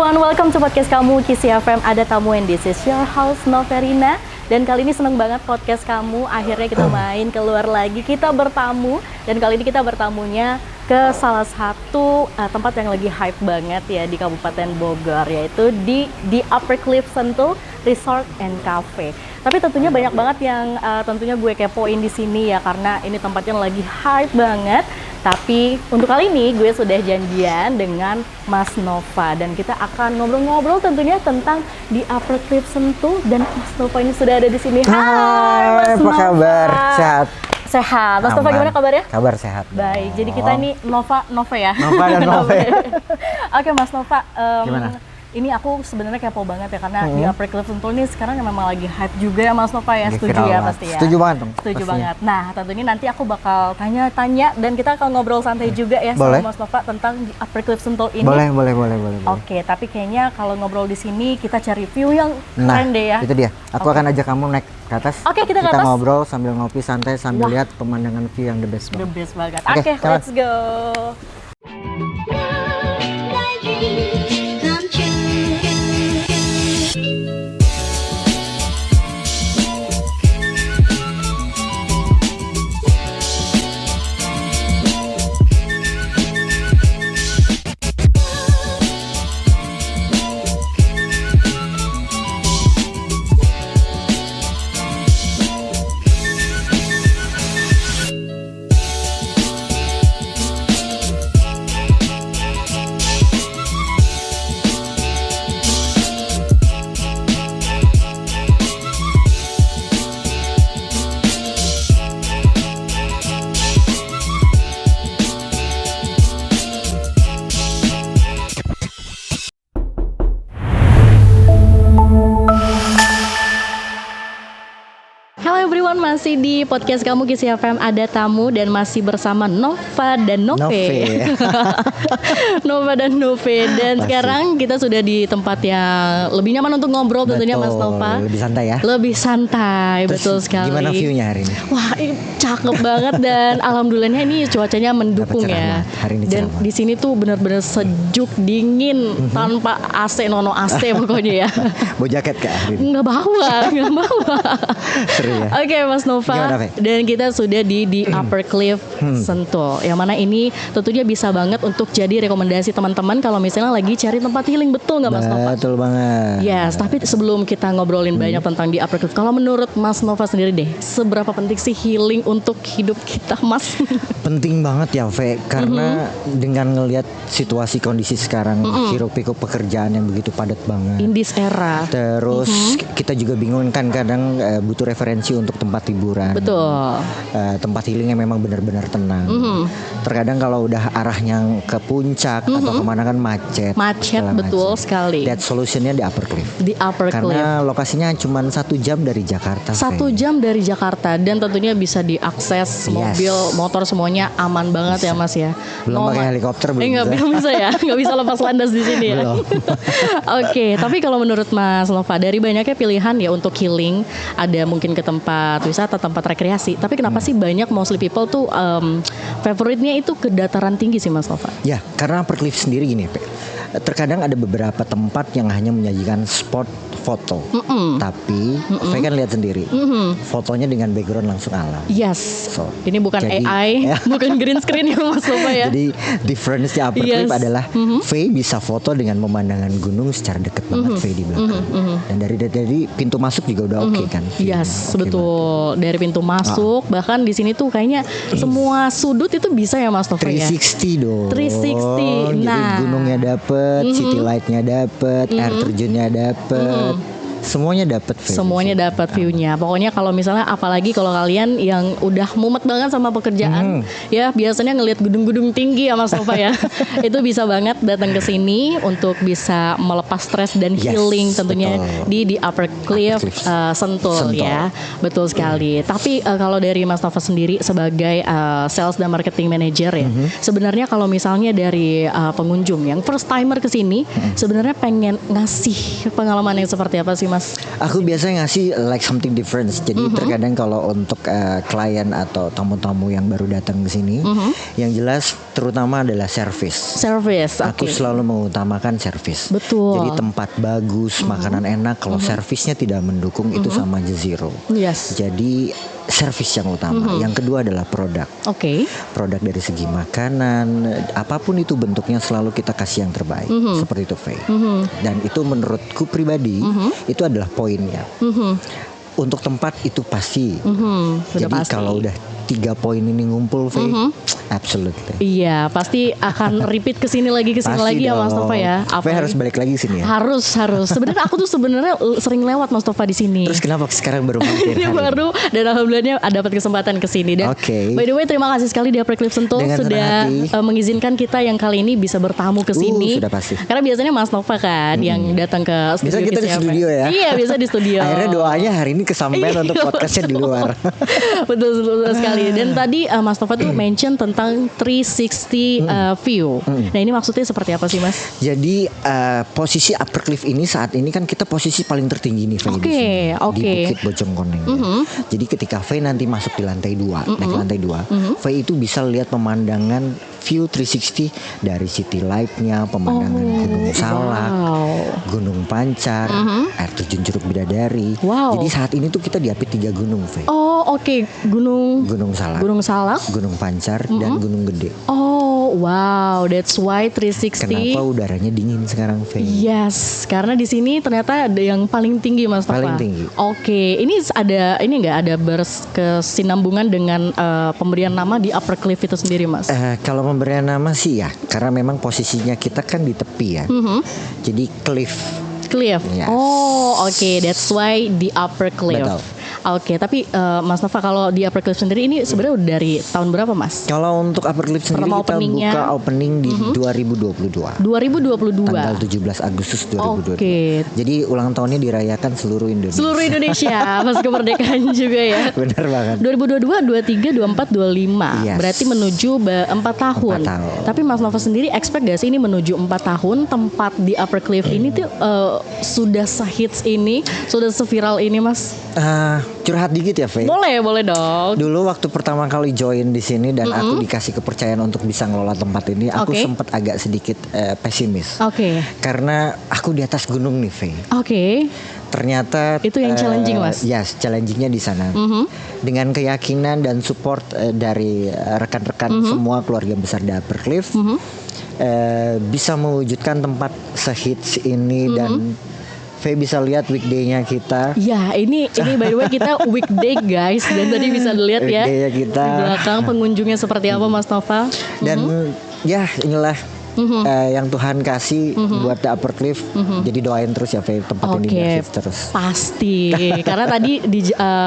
everyone, welcome to podcast kamu Kisi FM. Ada tamu and this is your host Noverina. Dan kali ini seneng banget podcast kamu. Akhirnya kita main keluar lagi, kita bertamu. Dan kali ini kita bertamunya ke salah satu tempat yang lagi hype banget ya di Kabupaten Bogor, yaitu di Upper Cliff Sentul Resort and Cafe. Tapi tentunya banyak banget yang tentunya gue kepoin di sini ya, karena ini tempatnya lagi hype banget. Tapi untuk kali ini gue sudah janjian dengan Mas Nova dan kita akan ngobrol-ngobrol tentunya tentang di Upper Cliff Sentul, dan Mas Nova ini sudah ada di sini. Hai, apa kabar? Sehat? Sehat. Mas Nova gimana kabarnya? Kabar sehat. Baik. Jadi kita ini Nova ya. Nova dan Nova. Oke Mas Nova. Gimana? Ini aku sebenarnya kepo banget ya, karena di Upper Cliff Sentul ini sekarang memang lagi hype juga ya Mas Nova ya. Setuju ya pasti ya? Setuju banget dong. Setuju banget. Nah tentunya nanti aku bakal tanya-tanya dan kita akan ngobrol santai juga ya sama Mas Nova tentang di Upper Cliff Sentul ini. Boleh. Oke, tapi kayaknya kalau ngobrol di sini kita cari view yang keren deh ya. Itu dia. Aku akan ajak kamu naik ke atas. Oke, kita ke atas. Kita ngobrol sambil ngopi santai sambil lihat pemandangan view yang the best banget. The best banget. Oke, let's go. Masih di podcast kamu Kisi FM, ada tamu dan masih bersama Nova dan Nove. Nova dan Nove. Dan sekarang kita sudah di tempat yang lebih nyaman untuk ngobrol tentunya Mas Nova. Lebih santai ya? Lebih santai. Terus, betul sekali. Gimana view-nya hari ini? Wah, ini cakep banget dan alhamdulillahnya ini cuacanya mendukung ya. Hari ini dan di sini tuh benar-benar sejuk, dingin, tanpa AC, nono AC pokoknya ya. Bawa jaket Kak hari ini? Nggak bawa. Seru ya? Oke, Mas Nova. Gimana, dan kita sudah di Upper Cliff Sentul, yang mana ini tentunya bisa banget untuk jadi rekomendasi teman-teman kalau misalnya lagi cari tempat healing, betul nggak Mas Nova? Betul banget. Yes, tapi sebelum kita ngobrolin banyak tentang di Upper Cliff, kalau menurut Mas Nova sendiri deh, seberapa penting sih healing untuk hidup kita, Mas? Penting banget ya, Ve, karena dengan ngelihat situasi kondisi sekarang, hiruk-pikuk pekerjaan yang begitu padat banget. In this era. Terus kita juga bingung kan kadang butuh referensi untuk tempat hiburan. Betul. Tempat healing yang memang benar-benar tenang. Terkadang kalau udah arahnya ke puncak atau kemana kan macet. Betul sekali. That solutionnya di Upper Cliff. Di Upper Cliff. Karena lokasinya cuma 1 jam dari Jakarta. 1 jam dari Jakarta, dan tentunya bisa diakses mobil, motor, semuanya aman banget ya Mas ya. Belum pakai helikopter belum bisa ya, nggak bisa lepas landas di sini ya. Oke, tapi kalau menurut Mas Nova, dari banyaknya pilihan ya untuk healing, ada mungkin ke tempat wisata, tempat rekreasi. Tapi kenapa sih banyak mostly people tuh favoritnya itu ke dataran tinggi sih Mas Nova? Ya, karena Upper Cliff sendiri gini, terkadang ada beberapa tempat yang hanya menyajikan spot foto, tapi saya kan lihat sendiri, fotonya dengan background langsung alam. Yes. So, ini bukan jadi, AI, bukan green screen ya Mas Nova ya. Jadi difference-nya Upper Cliff adalah Faye bisa foto dengan pemandangan gunung secara dekat banget Faye di belakang. Dan dari pintu masuk juga udah oke kan. Yes, betul. Dari pintu masuk, bahkan di sini tuh kayaknya semua sudut itu bisa ya Mas Nova ya. 360 dong. 360. Jadi gunungnya dapet, city light-nya dapet, air terjunnya dapet. Semuanya dapat view. Semuanya dapat view-nya. Pokoknya kalau misalnya apalagi kalau kalian yang udah mumet banget sama pekerjaan, ya biasanya ngelihat gedung-gedung tinggi ya Mas Nova ya. Itu bisa banget datang ke sini untuk bisa melepas stres dan healing tentunya di Upper Cliff Sentul ya. Betul sekali. Tapi kalau dari Mas Nova sendiri sebagai sales dan marketing manager ya, sebenarnya kalau misalnya dari pengunjung yang first timer ke sini, sebenarnya pengen ngasih pengalaman yang seperti apa sih Mas Mas? Aku biasanya ngasih like something different. Jadi terkadang kalau untuk klien atau tamu-tamu yang baru datang ke sini, yang jelas terutama adalah service. Service, Aku selalu mengutamakan service. Betul. Jadi tempat bagus, makanan enak. Kalau servisnya tidak mendukung itu sama aja zero. Yes. Jadi service yang utama. Yang kedua adalah produk. Oke. Produk dari segi makanan, apapun itu bentuknya selalu kita kasih yang terbaik. Seperti itu, Faye. Dan itu menurutku pribadi itu adalah poinnya. Untuk tempat itu pasti. Jadi pasti. kalau udah 3 poin ini ngumpul, Faye, absolutely. Iya, pasti akan repeat kesini lagi ya Mas Tova ya. Faye harus balik lagi sini ya. Harus. Sebenarnya aku tuh sering lewat Mas Tova di sini. Terus kenapa sekarang baru mampir? Ini baru dan alhamdulillahnya dapat kesempatan ke sini. Dan by the way, terima kasih sekali di Upper Cliff Sentul sudah mengizinkan kita yang kali ini bisa bertamu ke sini. Sudah pasti. Karena biasanya Mas Tova kan yang datang ke studio. Bisa kita di studio ya. Iya, bisa di studio. Akhirnya doanya hari ini kesampaian untuk podcastnya di luar. Betul sekali. Dan tadi Mas Tova tuh mention tentang 360 view. Nah, ini maksudnya seperti apa sih, Mas? Jadi posisi Upper Cliff ini saat ini kan kita posisi paling tertinggi nih, Faye, di Bukit Bojongkoneng. Jadi ketika Faye nanti masuk di lantai 2, naik lantai 2, Faye itu bisa lihat pemandangan view 360 dari city light-nya, pemandangan Gunung Salak, Gunung Pancar, air terjun Curug Bidadari. Jadi saat ini tuh kita diapit 3 gunung, Faye. Gunung Salak, Gunung Pancar, dan Gunung Gede. That's why 360. Kenapa udaranya dingin sekarang, Faye? Yes, karena di sini ternyata ada yang paling tinggi, Mas Tova. Paling tinggi. Ini ada berkesinambungan dengan pemberian nama di Upper Cliff itu sendiri, Mas? Kalau pemberian nama sih ya, karena memang posisinya kita kan di tepi ya. Jadi cliff. Yes. That's why di Upper Cliff. Betul. Tapi Mas Nova, kalau di Upper Cliff sendiri ini sebenarnya udah dari tahun berapa, Mas? Kalau untuk Upper Cliff sendiri kita buka opening di 2022. Tanggal 17 Agustus 2022. Jadi ulang tahunnya dirayakan seluruh Indonesia. Pas kemerdekaan juga ya. Benar banget. 2022, 23, 24, 25. Yes. Berarti menuju 4 tahun. Tapi Mas Nova sendiri expect gak sih ini menuju 4 tahun tempat di Upper Cliff ini tuh sudah sehits ini, sudah seviral ini, Mas? Curhat dikit ya, Faye? Boleh dong. Dulu waktu pertama kali join di sini dan aku dikasih kepercayaan untuk bisa ngelola tempat ini, aku sempat agak sedikit pesimis. Karena aku di atas gunung nih, Faye. Ternyata itu yang challenging, Mas. Yes, challengingnya di sana. Dengan keyakinan dan support dari rekan-rekan semua keluarga besar di Upper Cliff, bisa mewujudkan tempat sehits ini dan Faye bisa lihat weekday-nya kita. Ya, ini by the way kita weekday, guys. Dan tadi bisa dilihat ya kita. Di belakang pengunjungnya seperti apa, Mas Nova. Dan ya inilah yang Tuhan kasih buat The Upper Cliff. Jadi doain terus ya, Faye, tempat ini eksis terus. Pasti. Karena tadi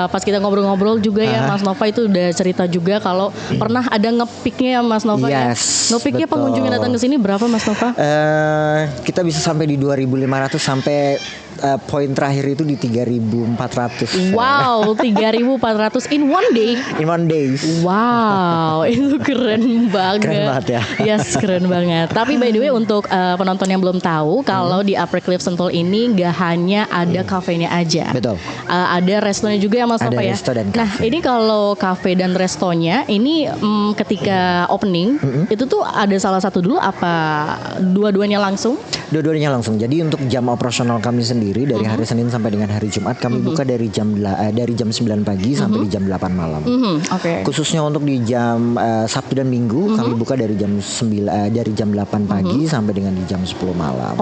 pas kita ngobrol-ngobrol juga ya, Mas Nova itu udah cerita juga kalau pernah ada nge-peak-nya ya, Mas Nova. Nge-peak-nya pengunjung yang datang ke sini berapa, Mas Nova? Kita bisa sampai di 2.500 sampai poin terakhir itu di 3.400. Wow, 3.400 in one day. In one day. Wow, itu keren banget. Keren banget ya. Yes, keren banget. Tapi by the way untuk penonton yang belum tahu, kalau di Upper Cliff Sentul ini gak hanya ada kafenya aja. Betul. Ada restonya juga ya, Mas Nova ya. Resto dan nah, ini kalau kafe dan restonya ini ketika opening itu tuh ada salah satu dulu apa dua-duanya langsung? Dua-duanya langsung. Jadi untuk jam operasional kami sendiri dari hari Senin sampai dengan hari Jumat kami buka dari jam 9 pagi sampai di jam 8 malam. Khususnya untuk di jam Sabtu dan Minggu kami buka dari jam 8 pagi sampai dengan di jam 10 malam.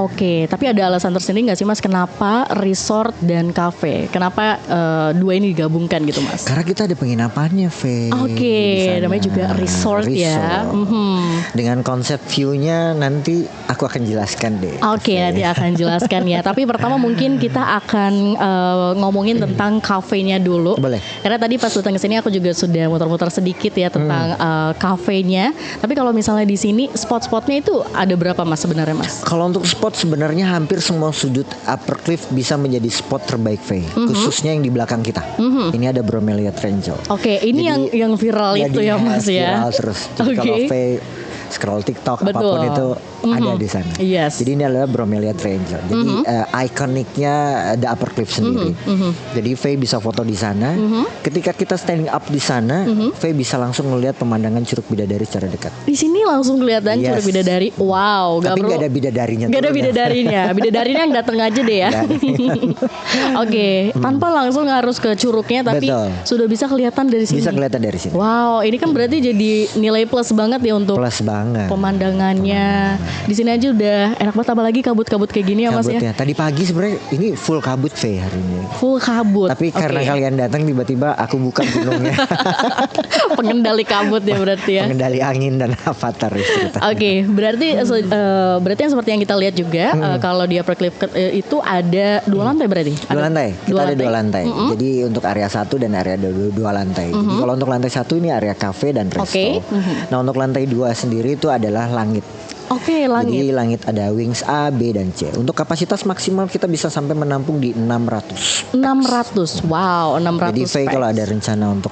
Tapi ada alasan tersendiri nggak sih, Mas, kenapa resort dan cafe? Kenapa dua ini digabungkan gitu, Mas? Karena kita ada penginapannya, Faye. Namanya juga resort. Ya. Dengan konsep view-nya nanti aku akan jelaskan deh. Nanti akan jelaskan ya. Tapi pertama mungkin kita akan ngomongin tentang kafenya dulu. Boleh. Karena tadi pas datang ke sini aku juga sudah muter-muter sedikit ya tentang kafenya. Tapi kalau misalnya di sini spot-spotnya itu ada berapa, Mas, sebenarnya, Mas? Kalau untuk spot sebenarnya hampir semua sudut Upper Cliff bisa menjadi spot terbaik, Faye. Khususnya yang di belakang kita. Ini ada Bromelia Trenjo. Ini jadi, yang viral itu ya, Mas ya. Viral terus. Jadi kalau Faye scroll TikTok apapun itu ada di sana. Yes. Jadi ini adalah Bromelia Triangle. Jadi ikoniknya The Upper Cliff sendiri. Jadi Faye bisa foto di sana. Ketika kita standing up di sana, Faye bisa langsung melihat pemandangan Curug Bidadari secara dekat. Di sini langsung kelihatan Curug Bidadari. Wow, tapi nggak ada bidadarinya. Nggak ada bidadarinya. Bidadarinya yang datang aja deh ya. Oke, tanpa langsung harus ke curugnya, tapi sudah bisa kelihatan dari sini. Bisa kelihatan dari sini. Wow, ini kan berarti jadi nilai plus banget ya untuk pemandangannya. Di sini aja udah enak banget, apalagi kabut-kabut kayak gini ya Mas ya. Tadi pagi sebenarnya ini full kabut Faye hari ini. Full kabut. Tapi karena kalian datang tiba-tiba aku buka gunungnya. Pengendali kabut ya berarti ya. Pengendali angin dan avatar Oke, berarti yang seperti yang kita lihat juga kalau di Upper Cliff itu ada 2 lantai berarti. Dua lantai. Kita ada 2 lantai. Jadi untuk area 1 dan area 2 lantai. Jadi kalau untuk lantai 1 ini area cafe dan resto. Nah, untuk lantai 2 sendiri itu adalah langit. Oke, langit. Jadi langit ada wings A, B, dan C. Untuk kapasitas maksimal kita bisa sampai menampung di 600. 600, wow, 600. Jadi Faye kalau ada rencana untuk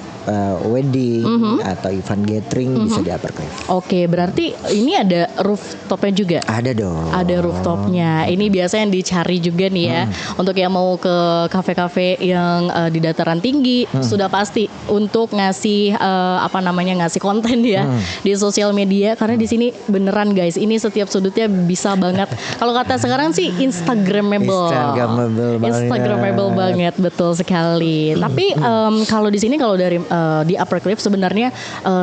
wedding atau event gathering bisa di Upper Cliff. Oke, berarti ini ada rooftopnya juga? Ada dong. Ada rooftopnya. Ini biasanya yang dicari juga nih ya. Untuk yang mau ke kafe-kafe yang di dataran tinggi, sudah pasti untuk ngasih ngasih konten ya di sosial media. Karena di sini beneran guys, ini setiap sudutnya bisa banget. Kalau kata sekarang sih Instagramable banget, betul sekali. Tapi kalau di sini kalau dari di Upper Cliff sebenarnya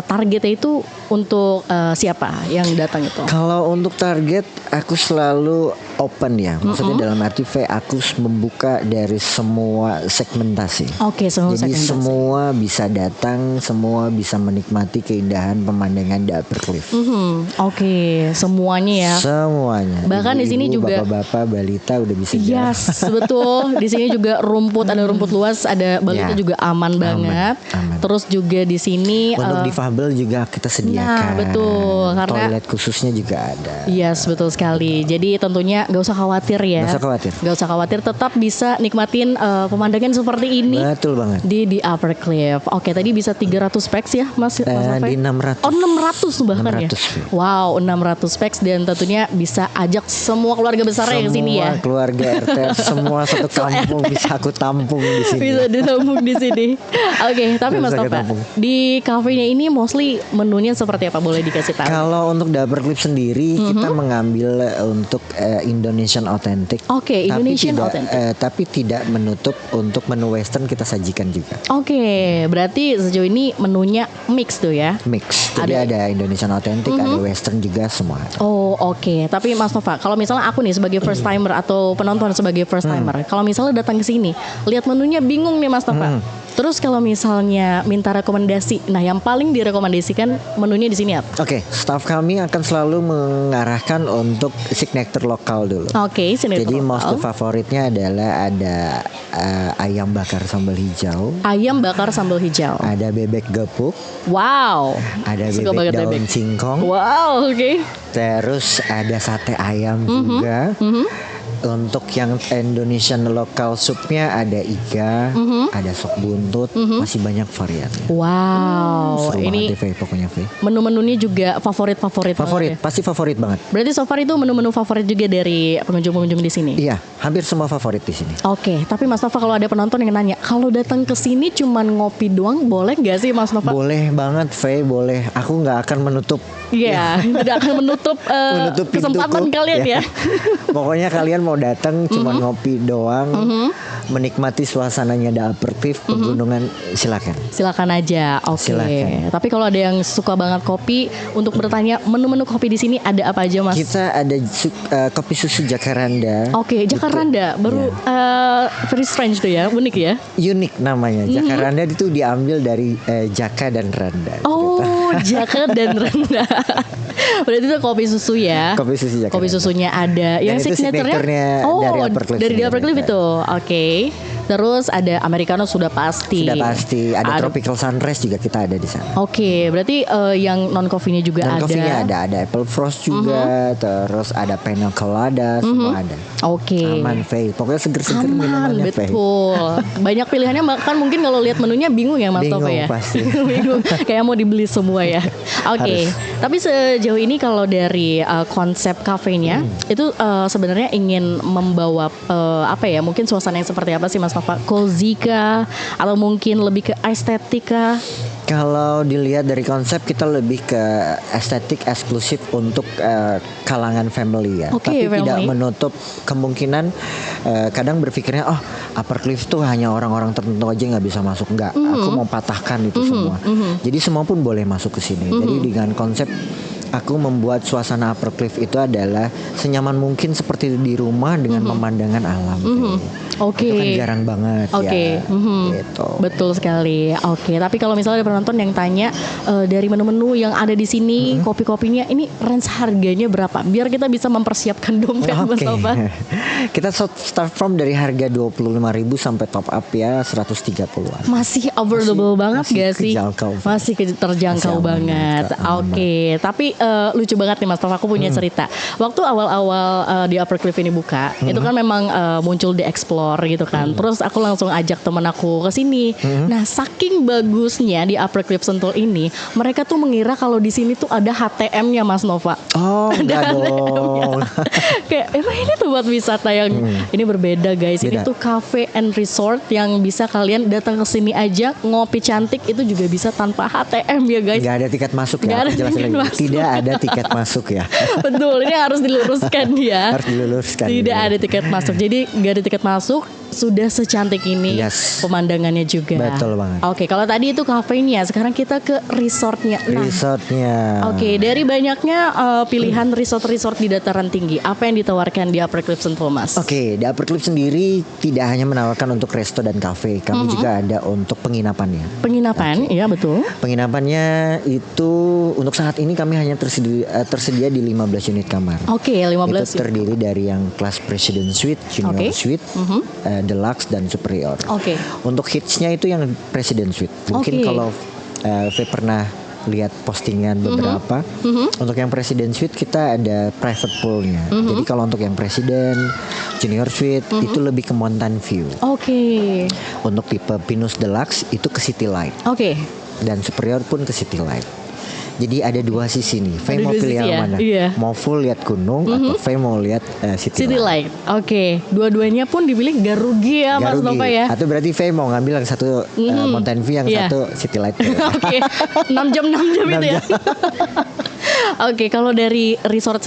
targetnya itu untuk siapa yang datang itu? Kalau untuk target aku selalu open ya. Maksudnya dalam arti aku membuka dari semua segmentasi. Oke, semua jadi segmentasi. Semua bisa datang, semua bisa menikmati keindahan pemandangan di Upper Cliff. Oke, semuanya ya. Semuanya. Bahkan di sini juga bapak-bapak, balita udah bisa jalan. Yes, betul. Di sini juga ada rumput luas, ada balita juga aman banget. Aman. Terus juga di sini untuk difabel juga kita sediakan. Nah, betul. Karena toilet khususnya juga ada. Yes, betul sekali. Jadi tentunya gak usah khawatir ya. Gak usah khawatir. Tetap bisa nikmatin pemandangan seperti ini. Betul banget. Di Upper Cliff. Oke, tadi bisa 300 packs ya Mas di 600. Oh, 600 bahkan 600, ya. Wow, 600 packs dan tentunya bisa ajak semua keluarga besar yang sini ya. Semua keluarga RT, semua satu kampung bisa aku tampung di sini. Bisa ditampung di sini. Oke, tapi Mas Nova, di kafenya ini mostly menunya seperti apa, boleh dikasih tahu? Kalau untuk The Upper Cliff sendiri kita mengambil untuk Indonesian authentic. Oke, Indonesian authentic. Tapi tidak menutup untuk menu western kita sajikan juga. Oke, berarti sejauh ini menunya mix tuh ya? Mix. Jadi ada Indonesian authentic, ada western juga semua. Oh, oke. Tapi Mas Nova, kalau misalnya aku nih sebagai first timer atau penonton sebagai first timer, kalau misalnya datang ke sini, lihat menunya bingung nih Mas Nova. Terus kalau misalnya minta rekomendasi, nah yang paling direkomendasikan menunya di sini apa? Oke, staff kami akan selalu mengarahkan untuk signature lokal dulu. Oke, signature lokal. Jadi most favoritnya adalah ada ayam bakar sambal hijau. Ayam bakar sambal hijau. Ada bebek gepuk. Wow. Ada bebek daun singkong. Wow, oke. Terus ada sate ayam juga. Untuk yang Indonesian lokal supnya ada iga, ada sop buntut, masih banyak varian. Wow, seru ini banget pokoknya menu-menunya juga favorit. Favorit, pasti favorit banget. Berarti so far itu menu-menu favorit juga dari pengunjung-pengunjung di sini. Iya, hampir semua favorit di sini. Oke, tapi Mas Nova kalau ada penonton yang nanya, kalau datang ke sini cuman ngopi doang, boleh nggak sih Mas Nova? Boleh banget, Faye, boleh. Aku nggak akan menutup. Iya, tidak akan menutup kesempatan kalian ya. Pokoknya kalian mau datang cuma ngopi doang, menikmati suasananya The Upper Cliff, pegunungan, silakan aja. Oke. Tapi kalau ada yang suka banget kopi, untuk bertanya menu-menu kopi di sini ada apa aja Mas? Kita ada kopi susu Jacaranda. Oke, Jacaranda baru very strange tuh ya, unik ya. Unik namanya. Jacaranda itu diambil dari Jaka dan Randa. Oh, Jaka dan Randa. Berarti itu kopi susu ya. Kopi susu Jakarta. Kopi susunya ada. Yang signaturenya dari Upper Cliff. Dari Upper Cliff itu. Oke. Terus ada americano sudah pasti. Sudah pasti. Ada tropical sunrise juga kita ada di sana. Oke, berarti yang non coffee-nya juga ada. Non coffee-nya ada apple frost juga, terus ada pina colada, semua ada. Oke. Aman, Faye. Pokoknya seger-seger minumannya, Faye. Betul. Banyak pilihannya, bahkan mungkin kalau lihat menunya bingung ya Mas Tova ya. Pasti. Bingung. Kayak mau dibeli semua ya. Oke. Tapi sejauh ini kalau dari konsep kafenya itu sebenarnya ingin membawa apa ya? Mungkin suasana yang seperti apa sih Mas Nova? Cozy kah? Atau mungkin lebih ke estetika? Kalau dilihat dari konsep kita lebih ke estetik eksklusif untuk kalangan family ya. Tapi family. Tidak menutup kemungkinan kadang berpikirnya Upper Cliff tuh hanya orang-orang tertentu aja nggak bisa masuk. Nggak, aku mau patahkan itu semua. Jadi semua pun boleh masuk ke sini. Jadi dengan konsep aku membuat suasana Upper Cliff itu adalah senyaman mungkin seperti di rumah dengan pemandangan alam. Itu kan jarang banget ya. Gitu. Betul sekali. Tapi kalau misalnya ada penonton yang tanya dari menu-menu yang ada di sini, kopi-kopinya ini range harganya berapa? Biar kita bisa mempersiapkan dompet Mas Nova. Kita start from dari harga 25.000 sampai top up ya 130-an. Masih affordable banget gak sih? Masih terjangkau banget. Tapi lucu banget nih Mas Nova, aku punya cerita. Waktu awal-awal di Upper Cliff ini buka, itu kan memang muncul di Explore gitu kan. Terus aku langsung ajak temen aku ke sini. Nah, saking bagusnya di Upper Cliff Sentul ini, mereka tuh mengira kalau di sini tuh ada HTM-nya Mas Nova. Enggak dong. Kayak emang ini tuh buat wisata yang ini berbeda guys. Ini tuh cafe and resort yang bisa kalian datang ke sini aja ngopi cantik, itu juga bisa tanpa HTM ya guys. Nggak ada tiket masuk ya. Tidak ada tiket masuk ya. Betul, ini harus diluruskan ya. Harus diluruskan. Tidak ada tiket masuk. Jadi nggak ada tiket masuk, sudah secantik ini pemandangannya juga. Betul banget. Kalau tadi itu kafenya, sekarang kita ke resortnya. Resortnya. Dari banyaknya pilihan resort-resort di dataran tinggi, apa yang ditawarkan di Upper Cliff Sentul Mas? Di Upper Cliff sendiri tidak hanya menawarkan untuk resto dan kafe, kami juga ada untuk penginapannya. Penginapan, iya betul. Penginapannya itu untuk saat ini kami hanya tersedia di 15 unit kamar. 15. Itu terdiri dari yang kelas President Suite, Junior Suite, Deluxe dan Superior. Untuk hitsnya itu yang President Suite. Mungkin kalau V pernah lihat postingan beberapa. Untuk yang President Suite kita ada private poolnya. Jadi kalau untuk yang President, Junior Suite itu lebih ke mountain view. Untuk tipe Pinus Deluxe itu ke City Light. Dan Superior pun ke City Light. Jadi ada dua sisi nih. Faye mau pilih yang mana? Mau full lihat gunung atau Faye mau lihat City Light? Dua-duanya pun dipilih gak rugi ya Mas Nova ya. Atau berarti Faye mau ngambil yang satu Mountain View, yang satu City Light. 6 jam itu ya. Kalau dari resort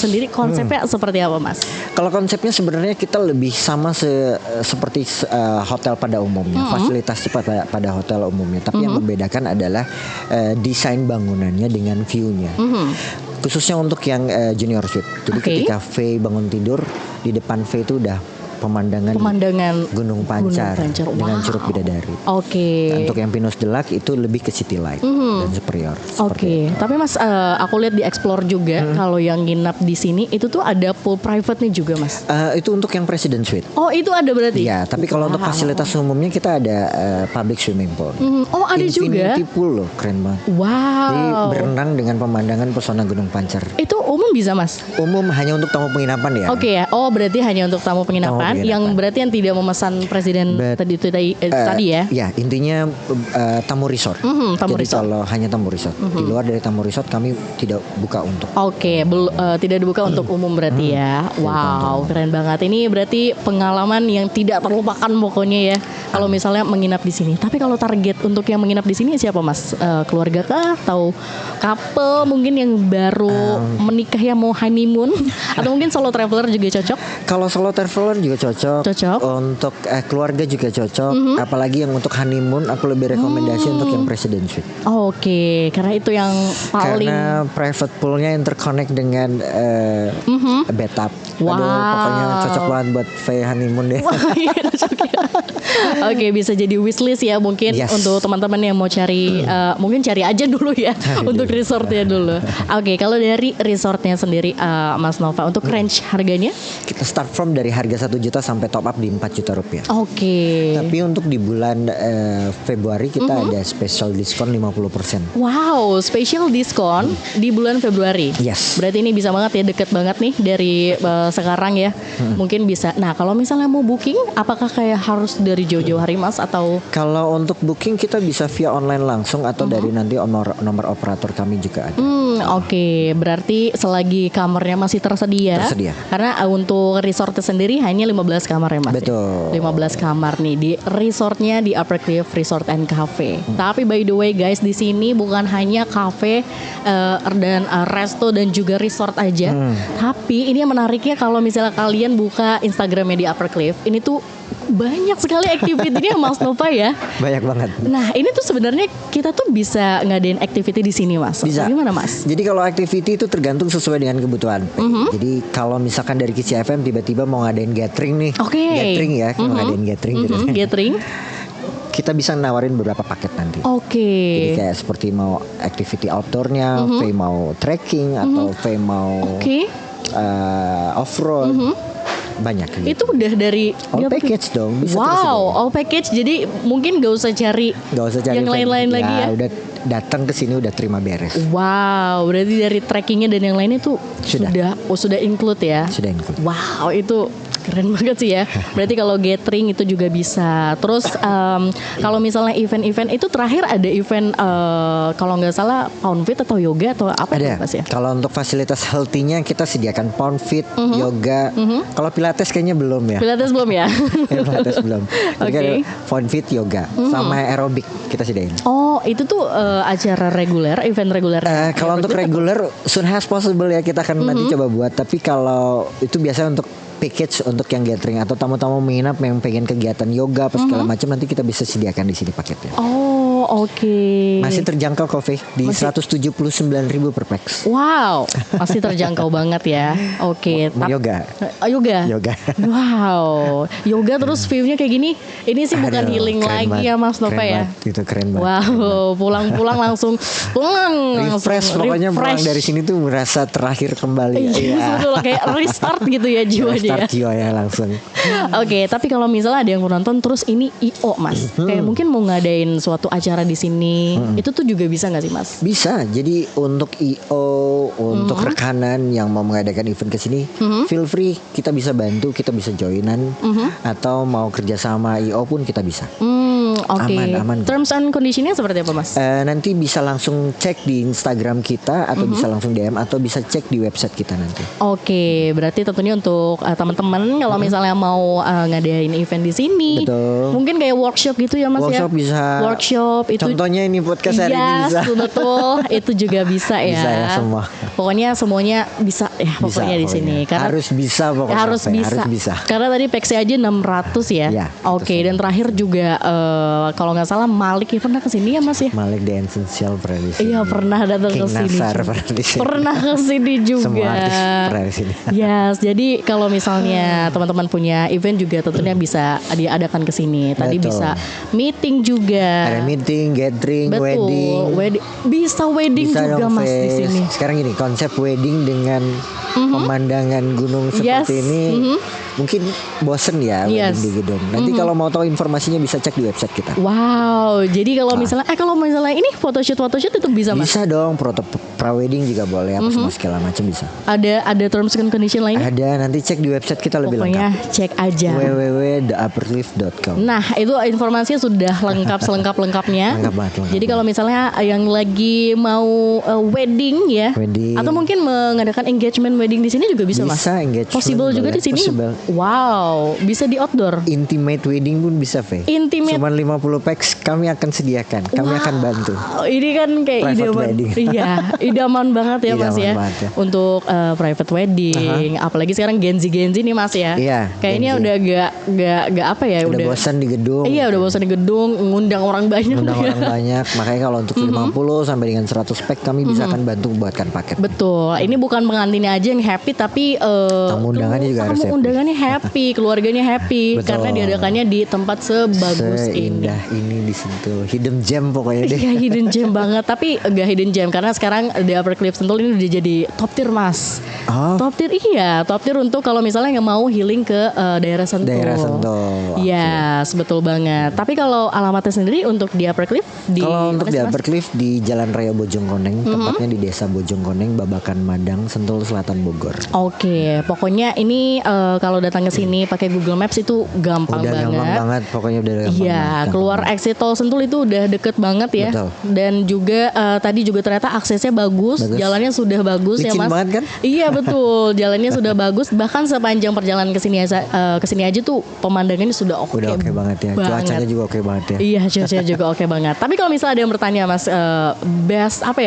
sendiri konsepnya seperti apa Mas? Kalau konsepnya sebenarnya kita lebih sama seperti hotel pada umumnya, fasilitas pada hotel umumnya. Tapi yang membedakan adalah desain bangunannya dengan view-nya. Khususnya untuk yang Junior Suite. Jadi ketika Faye bangun tidur, di depan Faye itu udah pemandangan Gunung Pancar dengan Curug Bidadari. Untuk yang Pinus Deluxe itu lebih ke City Light dan Superior. Tapi Mas, aku lihat di Explore juga kalau yang nginap di sini itu tuh ada pool private-nya juga Mas. Itu untuk yang President Suite. Itu ada berarti? Iya, tapi kalau untuk fasilitas umumnya kita ada public swimming pool. Ada juga. Infinity pool loh, keren banget. Jadi berenang dengan pemandangan pesona Gunung Pancar. Itu umum bisa Mas? Umum hanya untuk tamu penginapan ya. Berarti hanya untuk tamu penginapan. Yang berarti yang tidak memesan Presiden tadi ya? Ya, intinya tamu resort. Jadi kalau hanya tamu resort. Di luar dari tamu resort kami tidak buka untuk. Tidak dibuka untuk umum berarti ya. Wow, keren banget. Ini berarti pengalaman yang tidak terlupakan pokoknya ya. Kalau misalnya menginap di sini. Tapi kalau target untuk yang menginap di sini siapa Mas? Keluarga kah? Atau couple mungkin yang baru menikah yang mau honeymoon? Atau mungkin solo traveler juga cocok? Kalau solo traveler juga cocok. Untuk keluarga juga cocok. Apalagi yang untuk honeymoon aku lebih rekomendasi untuk yang President Suite. Karena itu yang paling. Karena private poolnya interconnect dengan bathtub. Pokoknya cocok banget buat Faye honeymoon deh. Bisa jadi wishlist ya mungkin untuk teman-teman yang mau cari mungkin cari aja dulu ya untuk resortnya dulu. Kalau dari resortnya sendiri Mas Nova untuk range harganya? Kita start from dari harga 1,5 juta juta sampai top up di 4 juta rupiah. Oke. Tapi untuk di bulan Februari kita ada special diskon 50%. Wow, special diskon di bulan Februari. Yes. Berarti ini bisa banget ya, deket banget nih dari sekarang ya. Mungkin bisa. Nah, kalau misalnya mau booking, apakah kayak harus dari jauh-jauh hari Mas atau? Kalau untuk booking kita bisa via online langsung atau dari nanti nomor operator kami juga ada. Oke. Berarti selagi kamarnya masih tersedia. Karena untuk resortnya sendiri hanya 15 kamar ya Mas. Betul. 15 kamar nih di resortnya di Upper Cliff Resort and Cafe. Tapi by the way guys, di sini bukan hanya cafe dan resto dan juga resort aja. Tapi ini yang menariknya kalau misalnya kalian buka Instagramnya di Upper Cliff, ini tuh banyak sekali activity-nya Mas Nova ya. Banyak banget. Nah, ini tuh sebenarnya kita tuh bisa ngadain activity di sini Mas. Bisa. Gimana Mas? Jadi kalau activity itu tergantung sesuai dengan kebutuhan. Jadi kalau misalkan dari Kisi FM tiba-tiba mau ngadain gathering nih. Gathering ya, mau ngadain gathering gitu. Gathering. Kita bisa nawarin beberapa paket nanti. Jadi kayak seperti mau activity outdoornya, mau trekking atau mau off-road. Banyak gitu. Itu udah dari all package dong, bisa all package. Jadi mungkin gak usah cari yang lain-lain lagi ya. Udah datang ke sini udah terima beres. Wow, berarti dari trackingnya dan yang lainnya tuh sudah include ya. Sudah include. Wow, itu keren banget sih ya. Berarti kalau gathering itu juga bisa. Terus kalau misalnya event-event itu terakhir ada event kalau nggak salah Pound Fit atau yoga atau apa ada. Mas ya? Kalau untuk fasilitas healthy-nya kita sediakan Pound Fit, yoga. Kalau Pilates kayaknya belum ya. Pilates belum ya? Pilates belum. Pound Fit, yoga, sama aerobik kita sediain. Oh, itu tuh acara reguler, event reguler. Kalau untuk reguler soon as possible ya kita akan nanti coba buat. Tapi kalau itu biasanya untuk package untuk yang gathering atau tamu-tamu menginap yang pengen kegiatan yoga apa segala macam, nanti kita bisa sediakan di sini paketnya. Masih terjangkau Kofi di 179.000 per pax. Wow, masih terjangkau banget ya. Mau yoga. Yoga. Wow, yoga terus view-nya kayak gini. Ini sih bukan healing lagi banget. Ya Mas Nova ya. Itu keren banget. Wow, pulang-pulang langsung refresh. Pokoknya pulang dari sini tuh merasa terakhir kembali. Iya, betul, kayak restart gitu ya jiwanya. Start jiwa ya langsung. Tapi kalau misalnya ada yang mau nonton terus ini IO Mas, kayak mungkin mau ngadain suatu acara di sini, itu tuh juga bisa nggak sih Mas? Bisa. Jadi untuk IO, untuk rekanan yang mau mengadakan event ke sini, feel free, kita bisa bantu, kita bisa joinan, atau mau kerjasama IO pun kita bisa. Aman. Terms and conditionnya seperti apa Mas? Nanti bisa langsung cek di Instagram kita atau bisa langsung DM atau bisa cek di website kita nanti. Berarti tentunya untuk teman-teman kalau misalnya mau ngadain event di sini, mungkin kayak workshop gitu ya Mas ya. Workshop itu. Contohnya ini podcast hari ini bisa. Betul. Itu juga bisa ya. Bisa ya semua. Pokoknya semuanya bisa ya pokoknya di sini. Karena harus bisa pokoknya. Harus bisa. Karena tadi packnya aja 600 ya. Dan terakhir juga kalau nggak salah Malik ya pernah kesini ya Mas ya. Malik The Essential pernah di sini. Iya pernah datang ke sini. Pernah ke sini juga. Semua artis pernah di sini. Yes, jadi kalau misalnya teman-teman punya event juga tentunya bisa diadakan ke sini. Tadi bisa meeting juga. Ada meeting, gathering, wedding. Bisa wedding bisa juga Mas di sini. Sekarang gini, konsep wedding dengan pemandangan gunung seperti ini mungkin bosen ya wedding di gedung. Nanti kalau mau tahu informasinya bisa cek di website kita. Wow, jadi kalau misalnya ini photoshoot itu bisa Mas? Bisa dong, pra-wedding juga boleh apa semua segala macam bisa. Ada terms and condition lainnya? Ada, nanti cek di website kita lebih lengkap. Pokoknya cek aja www.theuppercliff.com. Nah, itu informasinya sudah lengkap selengkap-lengkapnya. Lengkap. Jadi kalau misalnya yang lagi mau wedding ya, atau mungkin mengadakan engagement wedding di sini juga bisa Mas? Bisa engagement. Possible juga di sini. Wow, bisa di outdoor. Intimate wedding pun bisa, Fe. Cuman 50 pax kami akan sediakan. Kami akan bantu. Ini kan kayak idaman. Iya, idaman banget ya Mas ya. Untuk private wedding. Apalagi sekarang Gen Z nih Mas ya. Iya. Kayaknya udah gak apa ya. Udah bosan di gedung. Iya, udah bosan di gedung. Ngundang orang banyak. Makanya kalau untuk 50 sampai dengan 100 pack kami bisa akan bantu buatkan paket. Betul. Ini bukan pengantinnya aja yang happy tapi tamu undangannya juga harus happy. ini happy, keluarganya happy. Betul. Karena diadakannya di tempat sebagus ini. Seindah ini di Sentul. Hidden gem pokoknya deh. Iya, hidden gem banget. Tapi enggak hidden gem karena sekarang di Upper Cliff Sentul ini udah jadi top tier, Mas. Oh. Top tier, iya, top tier untuk kalau misalnya nggak mau healing ke daerah Sentul. Daerah Sentul. Iya, betul banget. Tapi kalau alamatnya sendiri untuk di Upper Cliff Kalau untuk mana di sih, Mas? Upper Cliff di Jalan Raya Bojongkoneng, tepatnya di Desa Bojongkoneng, Babakan Madang, Sentul Selatan, Bogor. Oke, pokoknya ini kalau datang ke sini pakai Google Maps itu gampang Udah banget. gampang banget, pokoknya udah gampang Iya, banget. keluar exit tol Sentul itu udah deket banget ya. Betul. Dan juga tadi juga ternyata aksesnya bagus, jalannya sudah bagus ya, Licin Mas. banget kan? Iya, betul. Jalannya sudah bagus, bahkan sepanjang perjalanan ke sini aja tuh pemandangannya sudah oke. Udah oke banget ya. Cuacanya juga oke banget ya. Iya, cuacanya juga oke banget. Tapi kalau misalnya ada yang bertanya, Mas,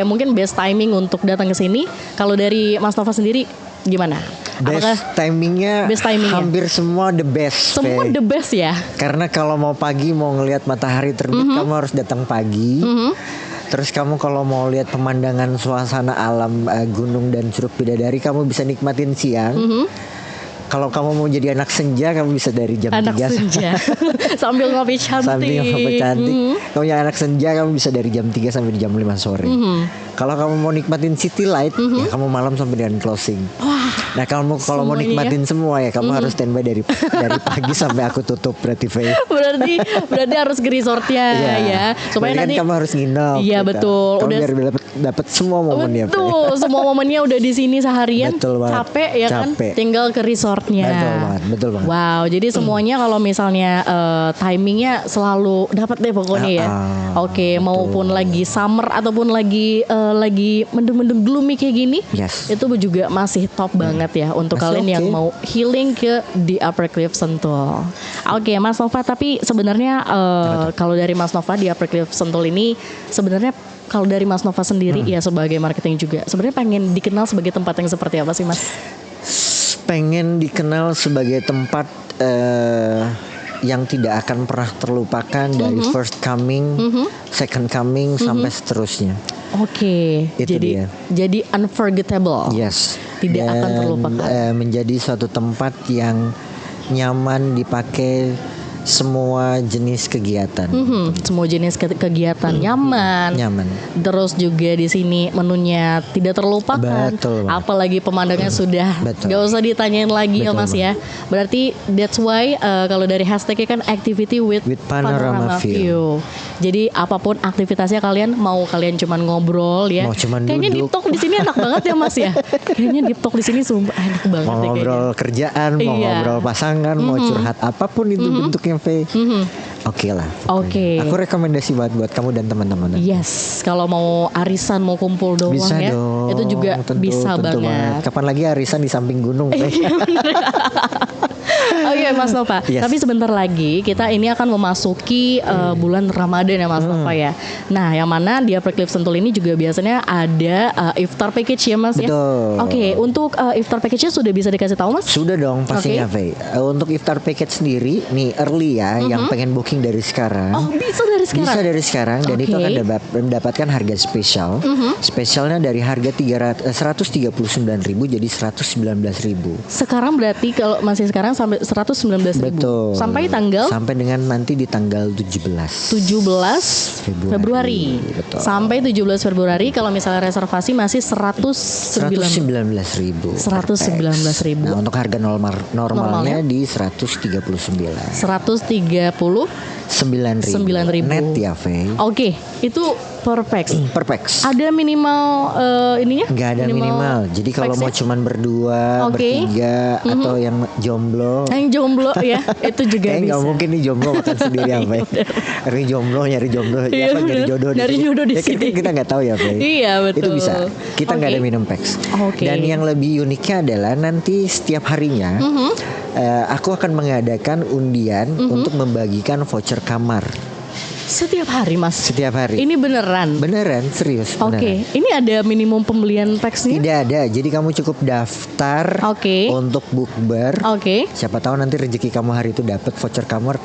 mungkin best timing untuk datang ke sini, kalau dari Mas Nova sendiri gimana? Best timingnya hampir semua the best. Semua the best ya? Karena kalau mau pagi, mau ngelihat matahari terbit, kamu harus datang pagi. Terus kamu kalau mau lihat pemandangan suasana alam gunung dan Curug Bidadari, kamu bisa nikmatin siang. Kalau kamu mau jadi anak senja, kamu bisa dari jam 3 senja. Sambil ngopi cantik. Sambil ngopi cantik. Kamu yang anak senja, kamu bisa dari jam 3 sampai jam 5 sore. Kalau kamu mau nikmatin city light, ya kamu malam sampai dengan closing. Nah, kalau mau nikmatin semua ya, kamu harus standby dari pagi sampai aku tutup berarti Faye. berarti harus ke resortnya ya. Supaya nanti kan kamu harus nginep. Iya, gitu. betul. Kamu biar dapat semua momennya. Betul, semua momennya udah di sini seharian. Betul banget. Capek ya kan? Tinggal ke resortnya. Betul banget. Wow, jadi semuanya kalau misalnya timingnya selalu dapat deh pokoknya ya. Oke, maupun lagi summer ataupun lagi mendung-mendung gloomy kayak gini, itu juga masih top banget ya untuk masih kalian yang mau healing ke di Upper Cliff Sentul. Oke, Mas Nova, tapi sebenarnya kalau dari Mas Nova di Upper Cliff Sentul ini sebenarnya kalau dari Mas Nova sendiri ya sebagai marketing juga sebenarnya pengen dikenal sebagai tempat yang seperti apa sih, Mas? Pengen dikenal sebagai tempat yang tidak akan pernah terlupakan dari first coming, second coming sampai seterusnya. Oke, jadi unforgettable. Yes. Tidak akan terlupakan. Menjadi suatu tempat yang nyaman dipakai semua jenis kegiatan. Semua jenis kegiatan nyaman. Terus juga di sini menunya tidak terlupakan. Betul. Apalagi pemandangannya sudah gak usah ditanyain lagi ya, Mas ya. Berarti that's why kalau dari hashtagnya kan activity with panorama view. Jadi apapun aktivitasnya kalian cuman ngobrol ya. Kayaknya deep talk di sini enak banget ya, Mas ya. Kayaknya deep talk di sini sumpah enak banget. Mau ngobrol kerjaan, mau ngobrol pasangan, mau curhat apapun itu bentuknya. Oke lah. Oke. Aku rekomendasi buat kamu dan teman-teman. Yes, kalau mau arisan mau kumpul doang bisa ya, dong, itu juga bisa banget. Kapan lagi arisan di samping gunung? Oke, Mas Nova. Tapi sebentar lagi kita ini akan memasuki bulan Ramadan ya, Mas Nova ya. Nah, yang mana di Upper Cliff Sentul ini juga biasanya ada iftar package ya, Mas ya. Oke, untuk iftar package-nya sudah bisa dikasih tahu, Mas? Sudah dong pastinya, Faye. Untuk iftar package sendiri nih early ya, yang pengen booking dari sekarang. Oh, bisa dari sekarang. Bisa dari sekarang dan itu akan mendapatkan harga spesial. Spesialnya dari harga 139.000 jadi 119.000. Sekarang berarti kalau masih sekarang sampai 119.000. Betul. Sampai tanggal? Sampai dengan nanti di tanggal 17 Februari. Betul. Sampai 17 Februari kalau misalnya reservasi masih 119.000. 119.000. Nah, untuk harga normalnya di 139. 9.000 net ya, Faye. Oke, itu per pax. Ada minimal ininya? Nggak ada minimal. Jadi kalau mau cuman berdua, bertiga atau yang jomblo. Yang jomblo ya, itu juga bisa. Nggak mungkin nih jomblo makan sendiri ya, Faye. Nyari jomblo. Nyari jodoh. Nyari jodoh di sini. Kita nggak tahu ya, Faye. Iya, betul. Itu bisa. Kita nggak ada minimum pax. Dan yang lebih uniknya adalah nanti setiap harinya aku akan mengadakan undian untuk membagikan voucher kamar. Setiap hari Mas? Setiap hari. Ini beneran? Beneran, serius. Oke. Ini ada minimum pembelian packsnya? Tidak ada. Jadi kamu cukup daftar untuk bukber. Siapa tahu nanti rezeki kamu hari itu dapat voucher kamar,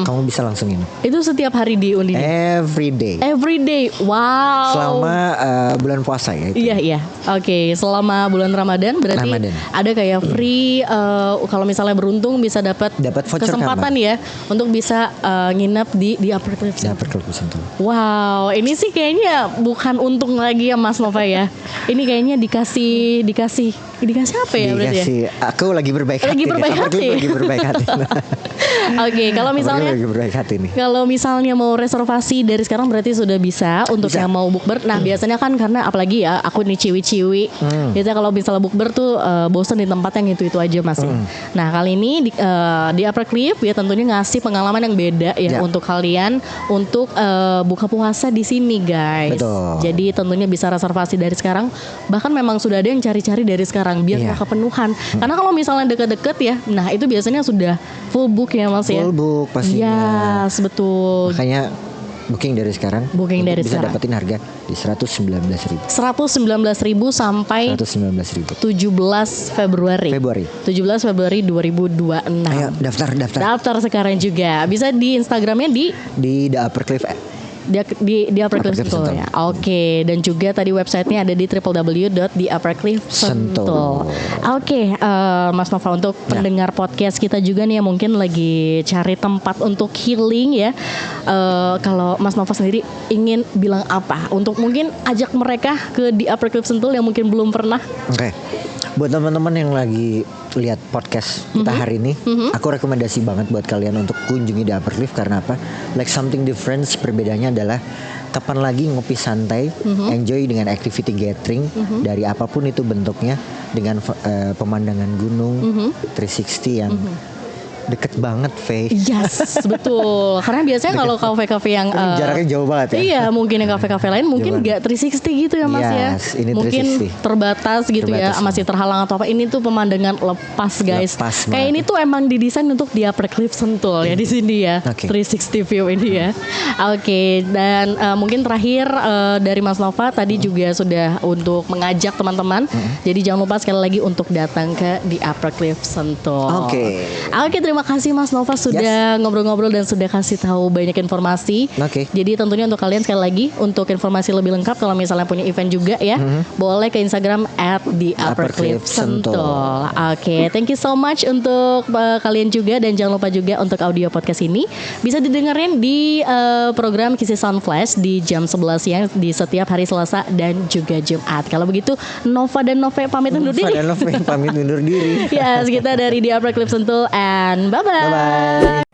kamu bisa langsung ini. Itu setiap hari diundi? Every day. Every day. Wow. Selama bulan puasa ya itu. Iya. Oke. Selama bulan Ramadan berarti ada kayak free kalau misalnya beruntung bisa dapat kesempatan kamar ya untuk bisa nginep di Upper Cliff Sentul. Wow, ini sih kayaknya bukan untung lagi ya Mas Nova ya. Ini kayaknya dikasih apa ya berarti ya? Aku lagi berbaik hati. Lagi berbaik hati. Oke, kalau misalnya mau reservasi dari sekarang berarti sudah bisa untuk yang mau bukber. Nah, biasanya kan karena apalagi ya aku nih ciwi-ciwi. Biasanya kalau misalnya bukber tuh bosan di tempat yang itu aja Mas. Nah, kali ini di Upper Cliff ya tentunya ngasih pengalaman yang beda ya untuk kalian untuk buka puasa di sini guys. Betul. Jadi tentunya bisa reservasi dari sekarang. Bahkan memang sudah ada yang cari-cari dari sekarang biar nggak kepenuhan. Karena kalau misalnya deket-deket ya, nah itu biasanya sudah full book ya Mas ya. Full book pastinya. Yes, betul. Makanya booking dari sekarang. Bisa dapetin harga di 119.000. 119.000 sampai 119.000. 17 Februari. 17 Februari 2026. Ayo daftar sekarang juga. Bisa di Instagramnya di The Upper Cliff. Di Upper Cliff Sentul ya. Oke, dan juga tadi websitenya ada di www.theuppercliffsentul. Oke, Mas Nova, untuk pendengar podcast kita juga nih yang mungkin lagi cari tempat untuk healing ya. Kalau Mas Nova sendiri ingin bilang apa untuk mungkin ajak mereka ke di Upper Cliff Sentul yang mungkin belum pernah? Oke. Buat teman-teman yang lagi lihat podcast kita hari ini, aku rekomendasi banget buat kalian untuk kunjungi di Upper Cliff. Karena apa? Like something different. Perbedaannya adalah kapan lagi ngopi santai, enjoy dengan activity gathering dari apapun itu bentuknya, dengan pemandangan gunung 360 yang deket banget, Faye. Yes, betul. Karena biasanya kalau kafe-kafe yang jaraknya jauh banget ya. Iya, mungkin yang kafe-kafe lain mungkin nggak 360 gitu ya Mas ya. Ini mungkin 360. terbatas gitu ya, masih terhalang atau apa. Ini tuh pemandangan lepas guys. Kayak ini tuh emang didesain untuk di Upper Cliff Sentul ya di sini ya. 360 view ini ya. Oke, dan mungkin terakhir dari Mas Nova tadi juga sudah untuk mengajak teman-teman. Jadi jangan lupa sekali lagi untuk datang ke di Upper Cliff Sentul. Oke, terima kasih Mas Nova sudah ngobrol-ngobrol dan sudah kasih tahu banyak informasi. Jadi tentunya untuk kalian sekali lagi untuk informasi lebih lengkap kalau misalnya punya event juga ya, boleh ke Instagram @theuppercliffsentul. Oke, thank you so much untuk kalian juga, dan jangan lupa juga untuk audio podcast ini bisa didengerin di program Kisi Sound Flash di jam 11 siang di setiap hari Selasa dan juga Jumat. Kalau begitu Nova dan Nove pamit undur diri. Yes, kita dari The Upper Cliff Sentul and bye-bye.